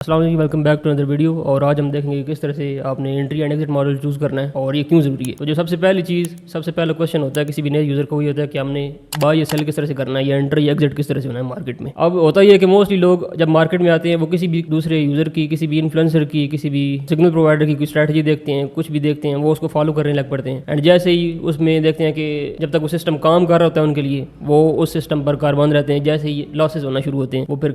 अस्सलाम वालेकुम, welcome back to another video. और आज हम देखेंगे किस तरह से आपने entry and exit model choose करना है और ये क्यों ज़रूरी है। तो जो सबसे पहली चीज़, सबसे पहला क्वेश्चन होता है किसी भी नए यूज़र को, ये होता है कि हमने बाय या सेल किस तरह से करना है या एंटर या एग्जिट किस तरह से होना है मार्केट में। अब होता ही है कि मोस्टली लोग जब मार्केट में आते हैं वो किसी भी दूसरे यूज़र की, किसी भी इन्फ्लुएंसर की, किसी भी सिग्नल प्रोवाइडर की कोई स्ट्रैटेजी देखते हैं, कुछ भी देखते हैं, वो उसको फॉलो करने लग पड़ते हैं। एंड जैसे ही उसमें देखते हैं कि जब तक वो सिस्टम काम कर रहा होता है उनके लिए, वो उस सिस्टम पर कारबंद रहते हैं। जैसे ही लॉसेज होना शुरू होते हैं वो फिर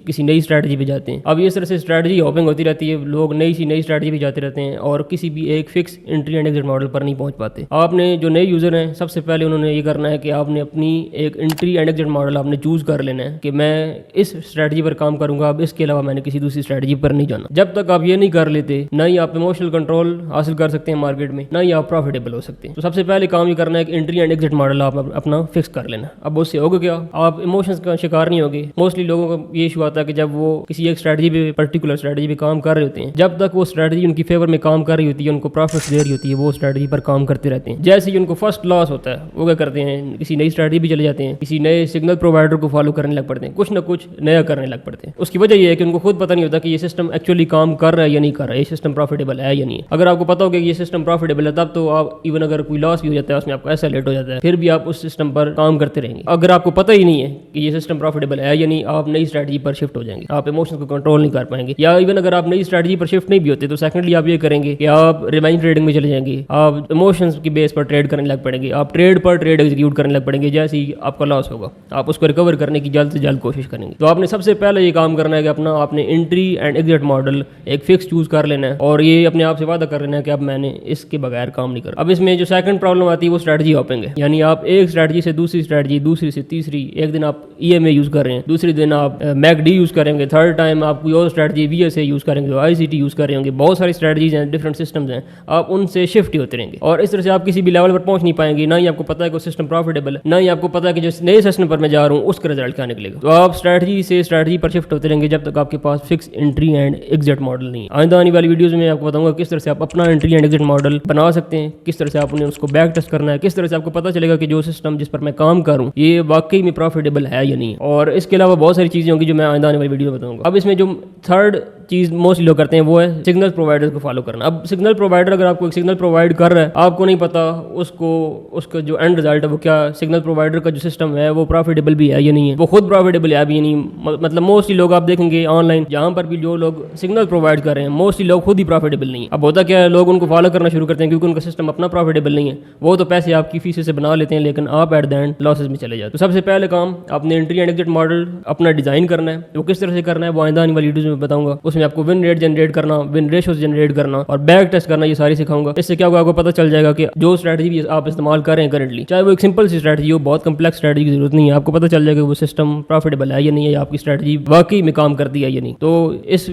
किसी नई स्ट्रैटेजी पे जाते हैं। अब इस तरह से स्ट्रैटेजी हॉपिंग होती रहती है, लोग नई स्ट्रैटेजी पे जाते रहते हैं और किसी भी एक fix entry and exit model पर नहीं पहुंच पाते। आपने जो नए यूज़र हैं, सबसे पहले उन्होंने ये करना है कि आपने अपनी एक एंट्री एंड एग्जिट मॉडल आपने चूज़ कर लेना है कि मैं इस स्ट्रैटेजी पर काम करूंगा, अब इसके अलावा मैंने किसी दूसरी स्ट्रैटेजी पर नहीं जाना। जब तक आप ये नहीं कर लेते, ना ही आप इमोशनल कंट्रोल हासिल कर सकते हैं मार्केट में, ना ही आप प्रॉफिटेबल हो सकते हैं। तो सबसे पहले काम ये करना है कि एंट्री एंड एग्जिट मॉडल आप अपना फिक्स कर लेना। अब उससे होगा क्या, आप इमोशंस का शिकार नहीं होगे। मोस्टली लोगों को ये इशू आता है कि जब वो किसी एक स्ट्रैटेजी पे, पर्टिकुलर स्ट्रैटेजी पे काम कर रहे होते हैं, जब तक वो स्ट्रैटेजी उनकी फेवर में काम कर रही होती है, उनको प्रॉफिट्स दे रही होती है, वो स्ट्रैटेजी पर काम करते रहते हैं। जैसे ही उनको फर्स्ट लॉस होता है, वो क्या करते हैं, किसी नई स्ट्रैटेजी भी चले जाते हैं, किसी नए सिग्नल प्रोवाइडर को फॉलो करने लग पड़ते हैं, कुछ ना कुछ नया करने लग पड़ते हैं। उसकी वजह ये है कि उनको खुद पता नहीं होता कि ये सिस्टम एक्चुअली काम कर रहा है या नहीं कर रहा है, ये सिस्टम प्रॉफिटेबल है या नहीं है। अगर आपको पता होगा कि ये सिस्टम प्रॉफिटेबल है, तब तो आप इवन अगर कोई लॉस भी हो जाता है, उसमें आपको ऐसा लेट हो जाता है, फिर भी आप उस सिस्टम पर काम करते रहेंगे। अगर आपको पता ही नहीं है कि ये सिस्टम प्रॉफिटेबल है या नहीं, आप नई स्ट्रैटेजी पर शिफ्ट हो जाएंगे, आप इमोशंस को कंट्रोल नहीं कर पाएंगे। या इवन अगर आप नई स्ट्रैटेजी पर शिफ्ट नहीं भी होते तो सेकंडली आप ये करेंगे कि आप रिमाइंड ट्रेडिंग में चले जाएंगे, आप इमोशंस की बेस पर ट्रेड करने लग पड़ेंगे, आप ट्रेड पर ट्रेड एग्जीक्यूट करने लग पड़ेंगे। जैसे ही आपका लॉस होगा, आप उसको रिकवर करने की जल्द से जल्द कोशिश करेंगे। तो आपने सबसे पहले ये काम करना है कि आपने एंट्री एंड एग्जिट मॉडल एक फिक्स चूज कर लेना है और ये अपने आप से वादा कर लेना है कि अब मैंने इसके बगैर काम नहीं करना। अब इसमें जो सेकंड प्रॉब्लम आती है वो स्ट्रैटेजी हॉपिंग है, यानी आप एक स्ट्रैटेजी से दूसरी स्ट्रैटेजी, दूसरी से तीसरी, एक दिन आप EMA यूज कर रहे हैं, दूसरे दिन आप MACD यूज करेंगे, थर्ड टाइम आप कोई और स्ट्रैटेजी VSA यूज करेंगे, ICT यूज कर रहे होंगे। बहुत सारी स्ट्रैटेजीज हैं, डिफरेंट सिस्टम्स हैं, आप उनसे शिफ्ट ही होते रहेंगे और इस तरह से आप किसी भी लेवल पर पहुंच नहीं पाएंगे। ना ही आपको पता है कि सिस्टम प्रॉफिटेबल है, ना ही आपको पता है कि जो नए सिस्टम पर मैं जा रहा हूँ उसका रिजल्ट क्या निकलेगा। तो आप स्ट्रैटेजी से स्ट्रैटेजी पर शिफ्ट होते रहेंगे जब तक आपके पास fix entry and exit model नहीं है। आइंदा आने वाली वीडियोस में आपको बताऊंगा किस तरह से आप अपना एंट्री एंड एग्जिट मॉडल बना सकते हैं, किस तरह से आपने उसको बैक टेस्ट करना है, किस तरह से आपको पता चलेगा कि जो सिस्टम जिस पर मैं काम करूँ ये वाकई में प्रॉफिटेबल है या नहीं। और इसके अलावा बहुत सारी चीज़ें होंगी जो मैं आइंदा आने वाली वीडियो में बताऊंगा। अब इसमें जो थर्ड चीज़ मोस्टली लोग करते हैं वो है सिग्नल प्रोवाइडर को फॉलो करना। अब सिग्नल प्रोवाइडर अगर आपको एक सिग्नल प्रोवाइड कर रहा है, आपको नहीं पता उसका जो एंड रिजल्ट है वो क्या, सिग्नल प्रोवाइडर का जो सिस्टम है वो प्रॉफिटेबल भी है या नहीं है, वो खुद प्रॉफिटेबल है भी या नहीं। मतलब मोस्टली लोग आप देखेंगे ऑनलाइन जहाँ पर भी जो लोग सिग्नल प्रोवाइड कर रहे हैं, मोस्टली लोग खुद ही प्रॉफिटेबल नहीं है। अब होता क्या है, लोग उनको फॉलो करना शुरू करते हैं क्योंकि उनका सिस्टम अपना प्रॉफिटेबल नहीं है। वो तो पैसे आपकी फीस से बना लेते हैं, लेकिन आप एट द एंड लॉसेज में चले जाते हैं। तो सबसे पहले काम आपने एंट्री एंड एग्जिट मॉडल अपना डिजाइन करना है। वो किस तरह से करना है वो आइंदा आने वाली वीडियोस में बताऊंगा। उसमें आपको विन रेट जनरेट करना, विन रेशियोज जनरेट करना और बैक टेस्ट करना, ये सारी सिखाऊंगा। इससे क्या होगा, आपको पता चल जाएगा कि जो स्ट्रैटेजी भी आप इस्तेमाल कर रहे हैं करंटली, चाहे वो एक सिंपल सी स्ट्रैटेजी हो, बहुत कम्प्लेक्स स्ट्रैटेजी की जरूरत नहीं है, आपको पता चल जाएगा कि वो सिस्टम प्रॉफिटेबल है या नहीं है, आपकी स्ट्रैटेजी वाकई में काम करती है या नहीं। तो इस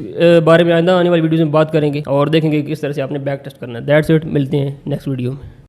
बारे में आइंदा आने वाली वीडियोस में बात करेंगे और देखेंगे किस तरह से आपने बैक टेस्ट करना है। दैट्स इट, मिलते हैं नेक्स्ट वीडियो में।